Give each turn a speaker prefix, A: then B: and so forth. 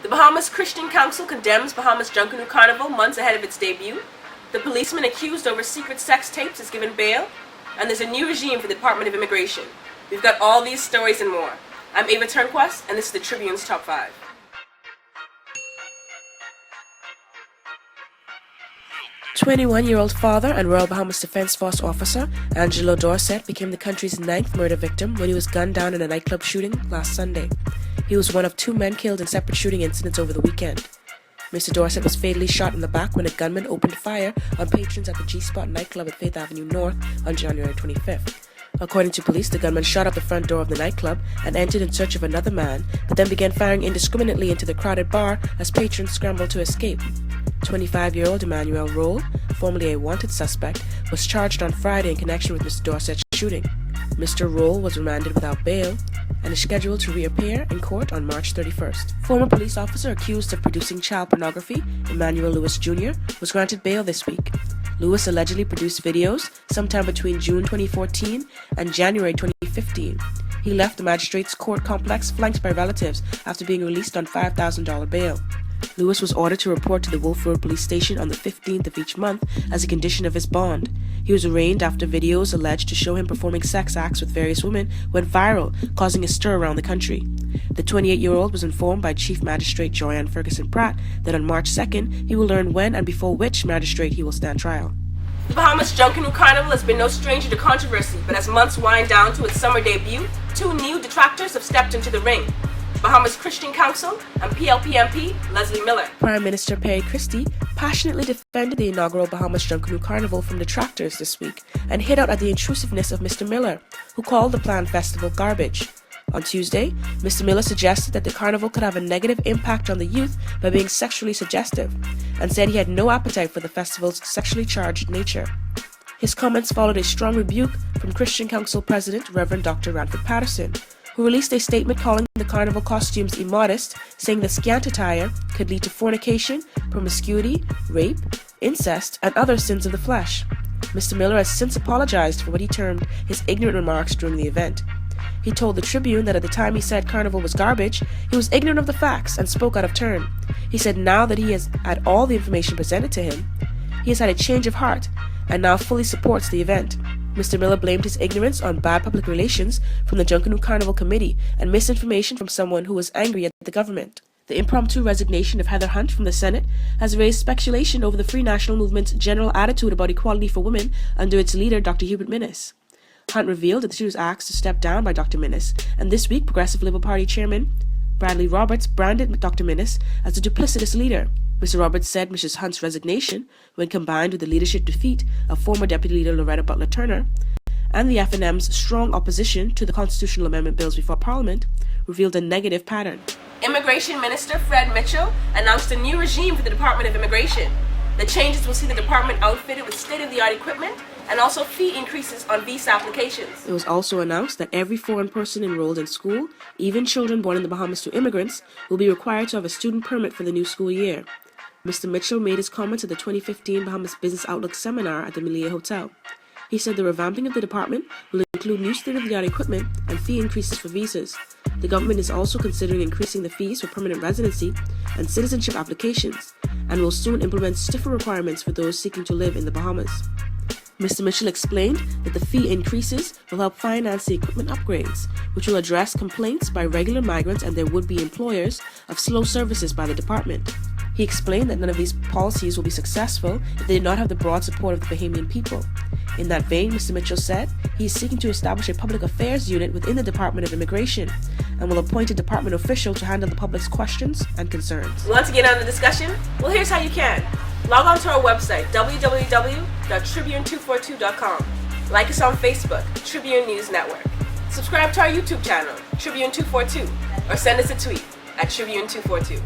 A: The Bahamas Christian Council condemns Bahamas Junkanoo Carnival months ahead of its debut. The policeman accused over secret sex tapes is given bail. And there's a new regime for the Department of Immigration. We've got all these stories and more. I'm Ava Turnquest, and this is the Tribune's Top 5. 21-year-old father and Royal Bahamas Defense Force officer Angelo Dorset became the country's 9th murder victim when he was gunned down in a nightclub shooting last Sunday. He was one of 2 men killed in separate shooting incidents over the weekend. Mr. Dorset was fatally shot in the back when a gunman opened fire on patrons at the G-Spot nightclub at Faith Avenue North on January 25th. According to police, the gunman shot up the front door of the nightclub and entered in search of another man, but then began firing indiscriminately into the crowded bar as patrons scrambled to escape. 25-year-old Emmanuel Roll, formerly a wanted suspect, was charged on Friday in connection with Mr. Dorset's shooting. Mr. Roll was remanded without bail and is scheduled to reappear in court on March 31st. Former police officer accused of producing child pornography, Emmanuel Lewis Jr., was granted bail this week. Lewis allegedly produced videos sometime between June 2014 and January 2015. He left the magistrate's court complex flanked by relatives after being released on $5,000 bail. Lewis was ordered to report to the Wolf Road police station on the 15th of each month as a condition of his bond. He was arraigned after videos alleged to show him performing sex acts with various women went viral, causing a stir around the country. The 28-year-old was informed by Chief Magistrate Joanne Ferguson Pratt that on March 2nd he will learn when and before which magistrate he will stand trial. The Bahamas Junkanoo Carnival has been no stranger to controversy, but as months wind down to its summer debut, 2 new detractors have stepped into the ring. Bahamas Christian Council and PLP MP Leslie Miller. Prime Minister Perry Christie passionately defended the inaugural Bahamas Junkanoo Carnival from detractors this week and hit out at the intrusiveness of Mr. Miller, who called the planned festival garbage. On Tuesday, Mr. Miller suggested that the carnival could have a negative impact on the youth by being sexually suggestive, and said he had no appetite for the festival's sexually charged nature. His comments followed a strong rebuke from Christian Council President Reverend Dr. Ranford Patterson, who released a statement calling the carnival costumes immodest, saying the scant attire could lead to fornication, promiscuity, rape, incest, and other sins of the flesh. Mr. Miller has since apologized for what he termed his ignorant remarks during the event. He told the Tribune that at the time he said carnival was garbage, he was ignorant of the facts and spoke out of turn. He said now that he has had all the information presented to him, he has had a change of heart and now fully supports the event. Mr. Miller blamed his ignorance on bad public relations from the Junkanoo Carnival Committee and misinformation from someone who was angry at the government. The impromptu resignation of Heather Hunt from the Senate has raised speculation over the Free National Movement's general attitude about equality for women under its leader, Dr. Hubert Minnis. Hunt revealed that she was asked to step down by Dr. Minnis, and this week Progressive Labour Party Chairman Bradley Roberts branded Dr. Minnis as a duplicitous leader. Mr. Roberts said Mrs. Hunt's resignation, when combined with the leadership defeat of former Deputy Leader Loretta Butler Turner and the FNM's strong opposition to the constitutional amendment bills before Parliament, revealed a negative pattern. Immigration Minister Fred Mitchell announced a new regime for the Department of Immigration. The changes will see the department outfitted with state-of-the-art equipment and also fee increases on visa applications. It was also announced that every foreign person enrolled in school, even children born in the Bahamas to immigrants, will be required to have a student permit for the new school year. Mr. Mitchell made his comments at the 2015 Bahamas Business Outlook seminar at the Melia Hotel. He said the revamping of the department will include new state-of-the-art equipment and fee increases for visas. The government is also considering increasing the fees for permanent residency and citizenship applications, and will soon implement stiffer requirements for those seeking to live in the Bahamas. Mr. Mitchell explained that the fee increases will help finance the equipment upgrades, which will address complaints by regular migrants and their would-be employers of slow services by the department. He explained that none of these policies will be successful if they did not have the broad support of the Bahamian people. In that vein, Mr. Mitchell said he is seeking to establish a public affairs unit within the Department of Immigration and will appoint a department official to handle the public's questions and concerns. Want to get on the discussion? Well, here's how you can. Log on to our website, www.tribune242.com. Like us on Facebook, Tribune News Network. Subscribe to our YouTube channel, Tribune242, or send us a tweet at Tribune242.